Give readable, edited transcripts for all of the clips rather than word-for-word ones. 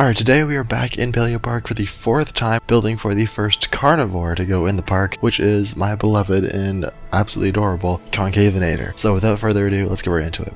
Alright, today we are back in Paleo Park for the 4th time, building for the first carnivore to go in the park, which is my beloved and absolutely adorable Concavenator. So without further ado, let's get right into it.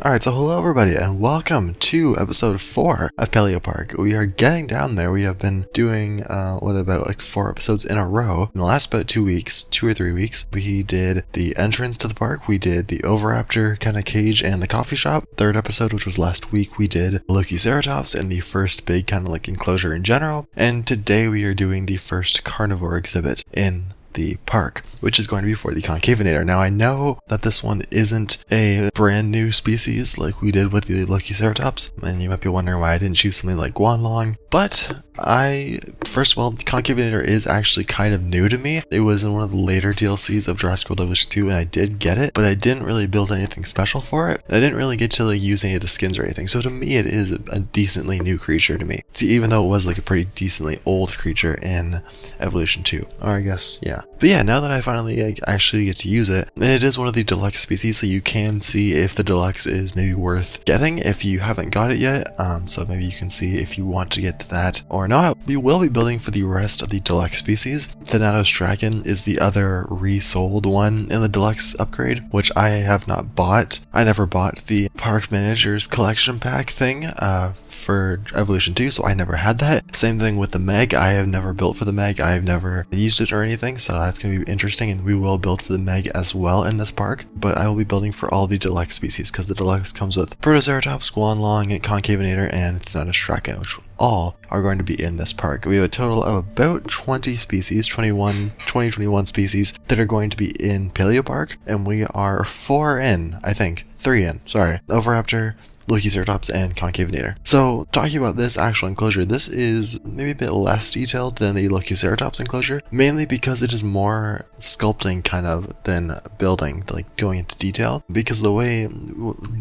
Alright, so hello everybody and welcome to episode 4 of Paleo Park. We are getting down there. We have been doing, about 4 episodes in a row. In the last about 2 weeks, 2 or 3 weeks, we did the entrance to the park, we did the Oviraptor kind of cage and the coffee shop. 3rd episode, which was last week, we did Lokiceratops and the first big kind of like enclosure in general. And today we are doing the first carnivore exhibit in the park, which is going to be for the Concavenator. Now I know that this one isn't a brand new species like we did with the Lokiceratops, and you might be wondering why I didn't choose something like Wandmacher, but first of all, Concavenator is actually kind of new to me. It was in one of the later DLCs of Jurassic World Evolution 2 and I did get it, but I didn't really build anything special for it. I didn't really get to like use any of the skins or anything, so to me it is a decently new creature to me. See, even though it was like a pretty decently old creature in Evolution 2, or I guess, yeah. But yeah, now that I finally actually get to use it, and it is one of the deluxe species, so you can see if the deluxe is maybe worth getting if you haven't got it yet. So maybe you can see if you want to get to that or not. We will be building for the rest of the deluxe species. The Nanostraken is the other resold one in the deluxe upgrade, which I have not bought. I never bought the Park Manager's collection pack thing for Evolution 2, so I never had that. Same thing with the Meg. I have never built for the Meg. I have never used it or anything, so that's going to be interesting, and we will build for the Meg as well in this park, but I will be building for all the deluxe species, because the deluxe comes with Protoceratops, Guanlong, Concavenator, and Nanostraken, which all are going to be in this park. We have a total of about 20 species, 21 species that are going to be in Paleo Park, and we are 3 in, sorry. Oviraptor, Lokiceratops, and Concavenator. So, talking about this actual enclosure, this is maybe a bit less detailed than the Lokiceratops enclosure, mainly because it is more sculpting kind of than building, like going into detail, because the way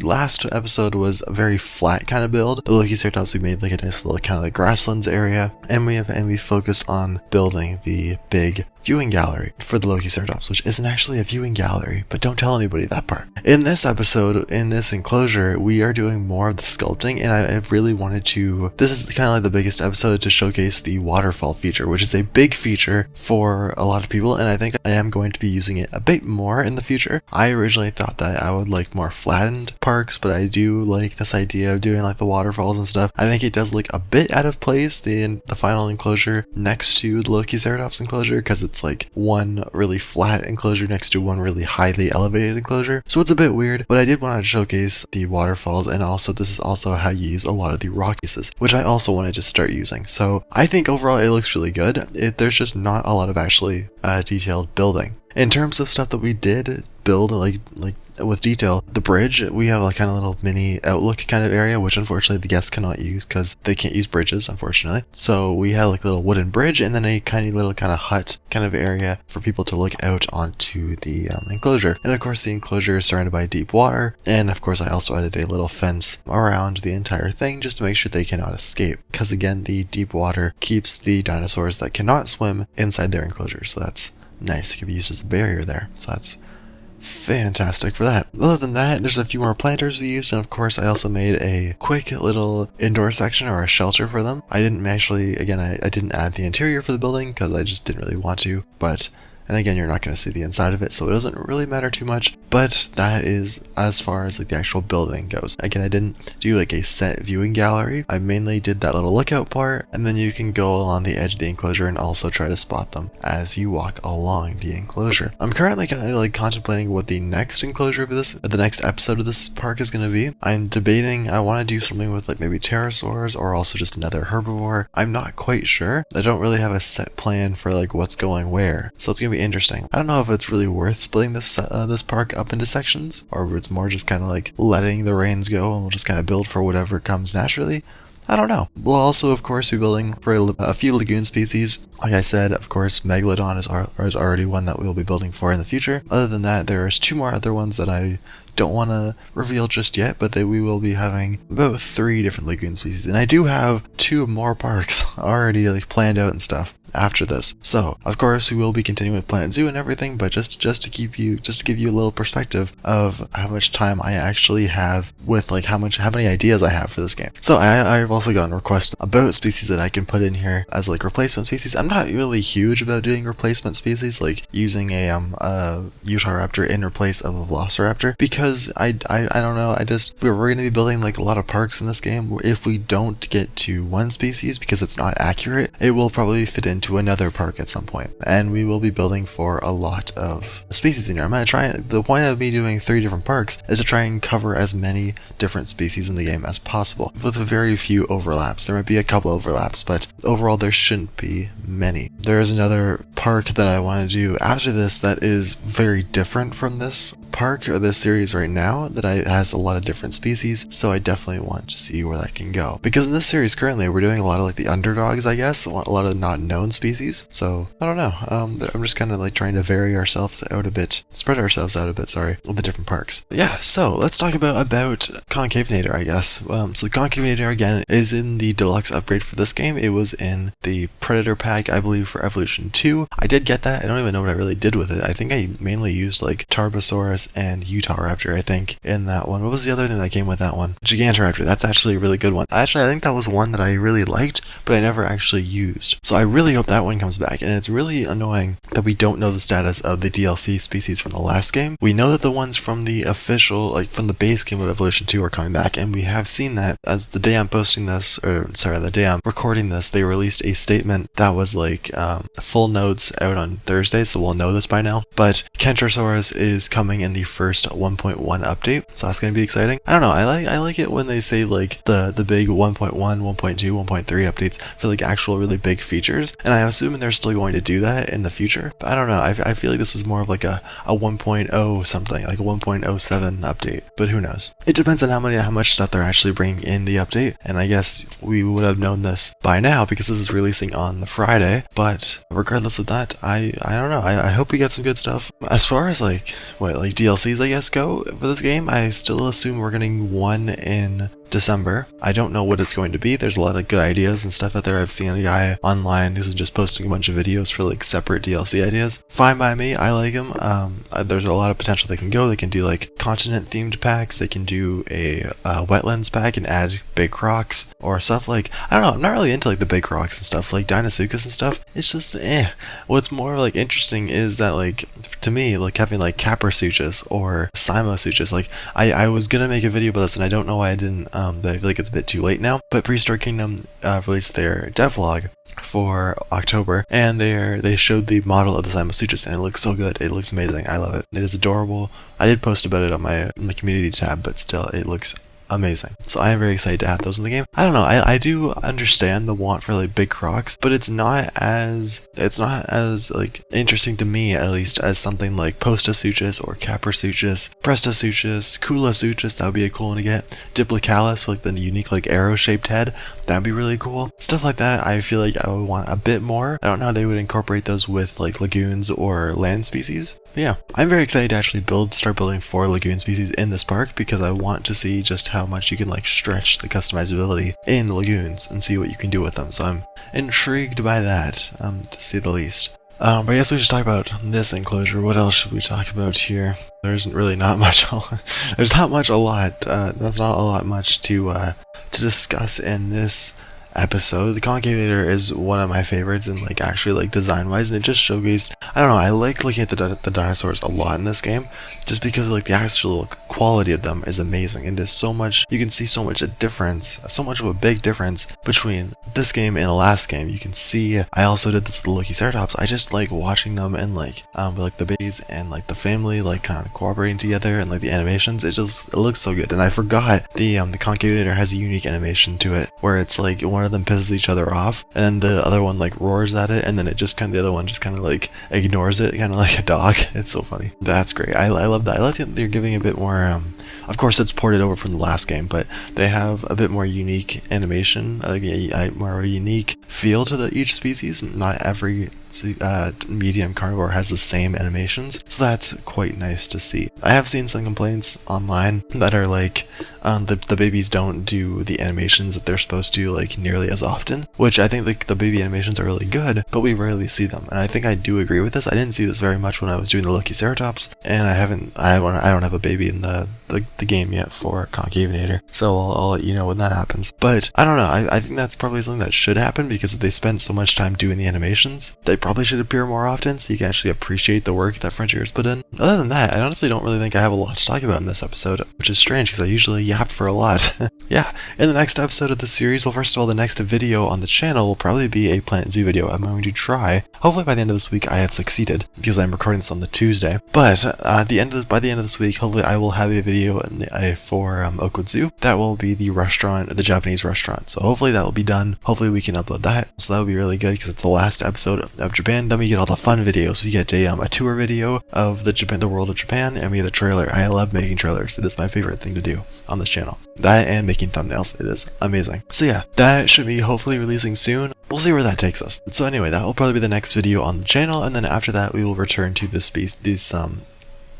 last episode was a very flat kind of build. The Lokiceratops, we made like a nice little kind of like grasslands area, and we focused on building the big viewing gallery for the Lokiceratops, which isn't actually a viewing gallery, but don't tell anybody that part. In this episode, in this enclosure, we are doing more of the sculpting, and I really wanted to, this is kind of like the biggest episode to showcase the waterfall feature, which is a big feature for a lot of people, and I think I am going to be using it a bit more in the future. I originally thought that I would like more flattened parks, but I do like this idea of doing like the waterfalls and stuff. I think it does look a bit out of place in the final enclosure next to the Lokiceratops enclosure, because it's like one really flat enclosure next to one really highly elevated enclosure, so it's a bit weird, but I did want to showcase the waterfalls, and also this is also how you use a lot of the rock pieces, which I also wanted to start using. So I think overall it looks really good. There's just not a lot of actually detailed building. In terms of stuff that we did build like with detail, the bridge, we have like kind of little mini outlook kind of area, which unfortunately the guests cannot use because they can't use bridges, unfortunately. So we have like a little wooden bridge and then a tiny little kind of hut kind of area for people to look out onto the enclosure. And of course the enclosure is surrounded by deep water, and of course I also added a little fence around the entire thing just to make sure they cannot escape, because again the deep water keeps the dinosaurs that cannot swim inside their enclosure, so that's nice. It can be used as a barrier there, so that's fantastic for that. Other than that, there's a few more planters we used, and of course I also made a quick little indoor section or a shelter for them. I didn't actually, again, I didn't add the interior for the building because I just didn't really want to, but and again, you're not going to see the inside of it, so it doesn't really matter too much, but that is as far as like the actual building goes. Again, I didn't do like a set viewing gallery. I mainly did that little lookout part, and then you can go along the edge of the enclosure and also try to spot them as you walk along the enclosure. I'm currently kind of like contemplating what the next enclosure of this, the next episode of this park is going to be. I'm debating, I want to do something with like maybe pterosaurs or also just another herbivore. I'm not quite sure. I don't really have a set plan for like what's going where, so it's going to be interesting. I don't know if it's really worth splitting this park up into sections, or it's more just kind of like letting the reins go and we'll just kind of build for whatever comes naturally. I don't know. We'll also, of course, be building for a few lagoon species. Like I said, of course, Megalodon is already one that we'll be building for in the future. Other than that, there's 2 more other ones that I don't want to reveal just yet, but we will be having about 3 different lagoon species. And I do have 2 more parks already planned out and stuff after this. So, of course, we will be continuing with Planet Zoo and everything, but just to give you a little perspective of how much time I actually have with how many ideas I have for this game. So I've also gotten requests about species that I can put in here as replacement species. I'm not really huge about doing replacement species, like using a Utahraptor in place of a Velociraptor, because I don't know, we're going to be building a lot of parks in this game. If we don't get to one species because it's not accurate, it will probably fit into another park at some point, and we will be building for a lot of species in here. I'm going to try, the point of me doing 3 different parks is to try and cover as many different species in the game as possible, with very few overlaps. There might be a couple overlaps, but overall there shouldn't be many. There is another park that I want to do after this that is very different from this park or this series right now, that has a lot of different species, so I definitely want to see where that can go. Because in this series currently we're doing a lot of the underdogs, I guess, a lot of not known species, so I don't know. I'm just kind of trying to vary ourselves out a bit, spread ourselves out a bit, sorry, with the different parks. But yeah, so let's talk about Concavenator, I guess. So the Concavenator again is in the deluxe upgrade for this game. It was in the Predator pack, I believe, for Evolution 2. I did get that. I don't even know what I really did with it. I think I mainly used Tarbosaurus and Utahraptor, I think, in that one. What was the other thing that came with that one? Gigantoraptor. That's actually a really good one. Actually, I think that was one that I really liked, but I never actually used. So I really hope that one comes back, and it's really annoying that we don't know the status of the DLC species from the last game. We know that the ones from the official, from the base game of Evolution 2 are coming back, and we have seen that as the day I'm posting this, the day I'm recording this, they released a statement that was full notes out on Thursday, so we'll know this by now. But Kentrosaurus is coming in the first 1.1 update, so that's going to be exciting. I don't know, I like it when they say the big 1.1, 1.2, 1.3 updates for actual really big features, and I'm assuming they're still going to do that in the future, but I don't know, I feel like this is more of a 1.0 something, a 1.07 update, but who knows. It depends on how much stuff they're actually bringing in the update, and I guess we would have known this by now because this is releasing on the Friday, but regardless of that, I don't know, I hope we get some good stuff. As far as DLCs I guess go for this game, I still assume we're getting one in December. I don't know what it's going to be. There's a lot of good ideas and stuff out there. I've seen a guy online who's just posting a bunch of videos for separate DLC ideas. Fine by me. I like them. There's a lot of potential they can go. They can do continent themed packs. They can do a wetlands pack and add big crocs or stuff I don't know. I'm not really into the big crocs and stuff Deinosuchus and stuff. It's just What's more interesting is that to me having Caprasuchus or Simosuchus. I was gonna make a video about this and I don't know why I didn't. But I feel it's a bit too late now. But Prehistoric Kingdom released their devlog for October, and they showed the model of the Simosuchus, and it looks so good. It looks amazing. I love it. It is adorable. I did post about it on the community tab, but still, it looks amazing. So I am very excited to add those in the game. I don't know, I do understand the want for big crocs, but it's not as interesting to me, at least, as something like Postosuchus or Caprasuchus, Prestosuchus, Kulasuchus. That would be a cool one to get. Diplocalus with the unique arrow shaped head. That would be really cool. Stuff like that, I feel I would want a bit more. I don't know how they would incorporate those with lagoons or land species. But yeah, I'm very excited to actually start building 4 lagoon species in this park, because I want to see just how much you can stretch the customizability in lagoons and see what you can do with them. So I'm intrigued by that, to say the least. But I guess we should talk about this enclosure. What else should we talk about here? There's really not much. There's not much a lot. That's not a lot much to discuss in this episode. The Concavenator is one of my favorites, and actually design wise, and it just showcased, I don't know, I like looking at the dinosaurs a lot in this game, just because the actual quality of them is amazing, and there's so much, you can see so much so much of a big difference between this game and the last game. You can see, I also did this with the Lokiceratops. I just like watching them and with the babies and the family kind of cooperating together, and the animations, it looks so good. And I forgot the Concavenator has a unique animation to it, where it's one of them pisses each other off, and the other one roars at it, and then the other one just kind of ignores it, kind of like a dog. It's so funny. That's great. I love that. I love that they're giving a bit more Of course, it's ported over from the last game, but they have a bit more unique animation, a more unique feel to each species. Not every medium carnivore has the same animations, so that's quite nice to see. I have seen some complaints online that are like the babies don't do the animations that they're supposed to like nearly as often, which I think the baby animations are really good, but we rarely see them, and I think I do agree with this. I didn't see this very much when I was doing the Lokiceratops, and I don't have a baby in the game yet for Concavenator, so I'll let you know when that happens. But I don't know, I think that's probably something that should happen, because if they spend so much time doing the animations, they probably should appear more often so you can actually appreciate the work that Frontier's put in. Other than that, I honestly don't really think I have a lot to talk about in this episode, which is strange because I usually yap for a lot. Yeah, in the next episode of this series, well, first of all, the next video on the channel will probably be a Planet Zoo video. I'm going to try. Hopefully by the end of this week I have succeeded, because I'm recording this on the Tuesday. But by the end of this week, hopefully I will have a video for Oakwood Zoo. That will be the restaurant, the Japanese restaurant. So hopefully that will be done. Hopefully we can upload that. So that will be really good, because it's the last episode of Japan. Then we get all the fun videos. We get a tour video of the world of Japan, and we get a trailer. I love making trailers. It is my favorite thing to do on this channel. That and making thumbnails. It is amazing. So yeah, that should be hopefully releasing soon. We'll see where that takes us. So anyway, that will probably be the next video on the channel, and then after that we will return to this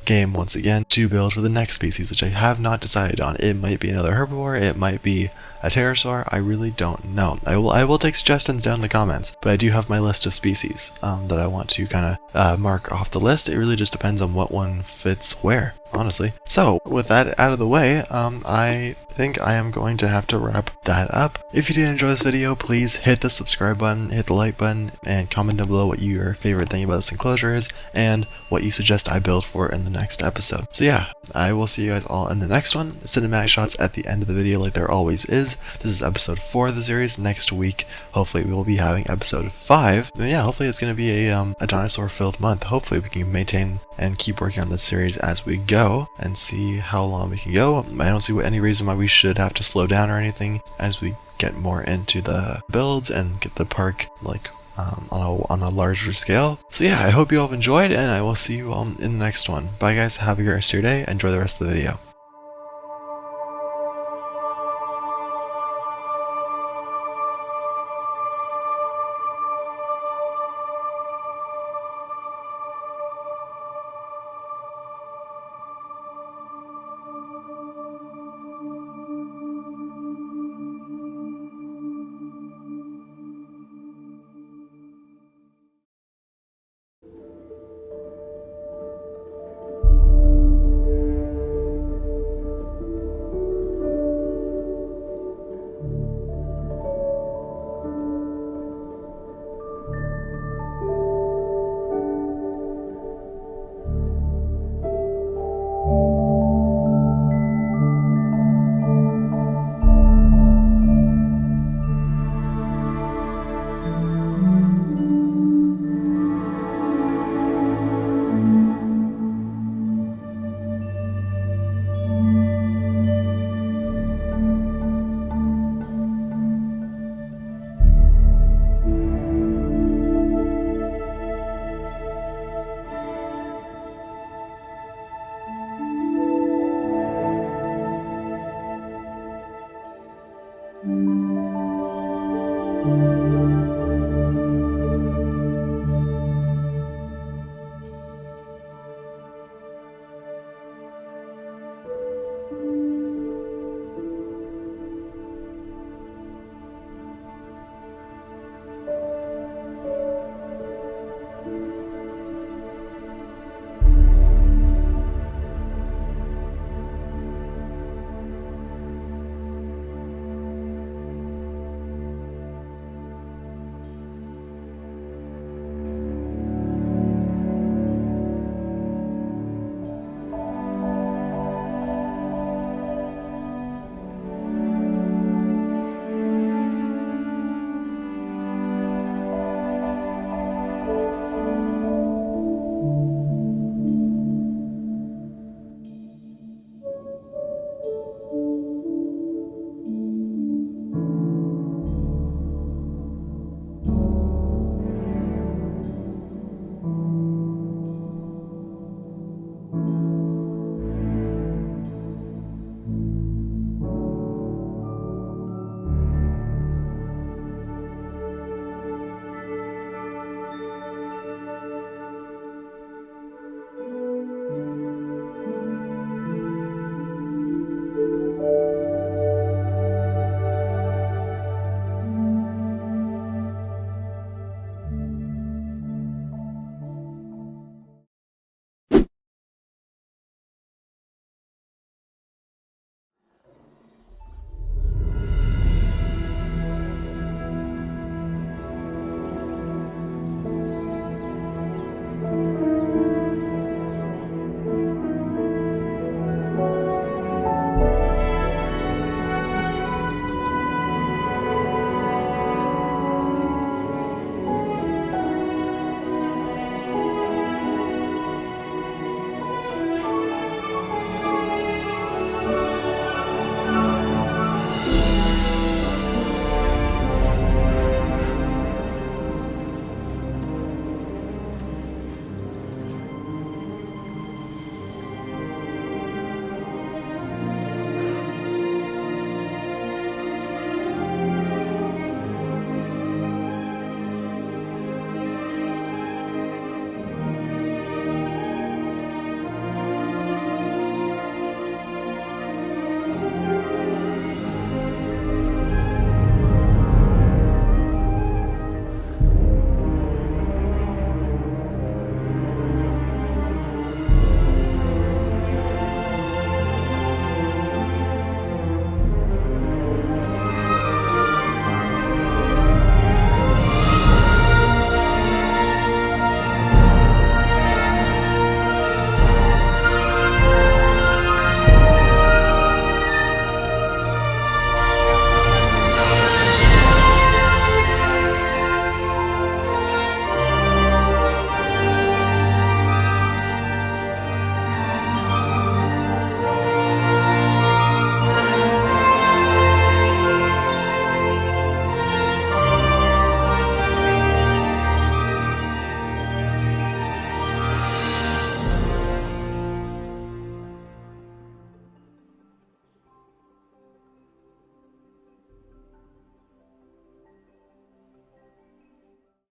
game once again to build for the next species, which I have not decided on. It might be another herbivore, it might be a pterosaur, I really don't know. I will take suggestions down in the comments, but I do have my list of species that I want to kind of mark off the list. It really just depends on what one fits where, honestly. So with that out of the way, I think I am going to have to wrap that up. If you did enjoy this video, please hit the subscribe button, hit the like button, and comment down below what your favorite thing about this enclosure is, and what you suggest I build for in the next episode. So yeah, I will see you guys all in the next one. Cinematic shots at the end of the video like there always is. This is episode 4 of the series. Next week, hopefully we will be having episode 5. And yeah, hopefully it's going to be a dinosaur-filled month. Hopefully we can maintain and keep working on this series as we go, and see how long we can go. I don't see any reason why we should have to slow down or anything as we get more into the builds and get the park like on a larger scale. So yeah, I hope you all have enjoyed, and I will see you all in the next one. Bye guys, have a great rest of your day, enjoy the rest of the video. Thank you.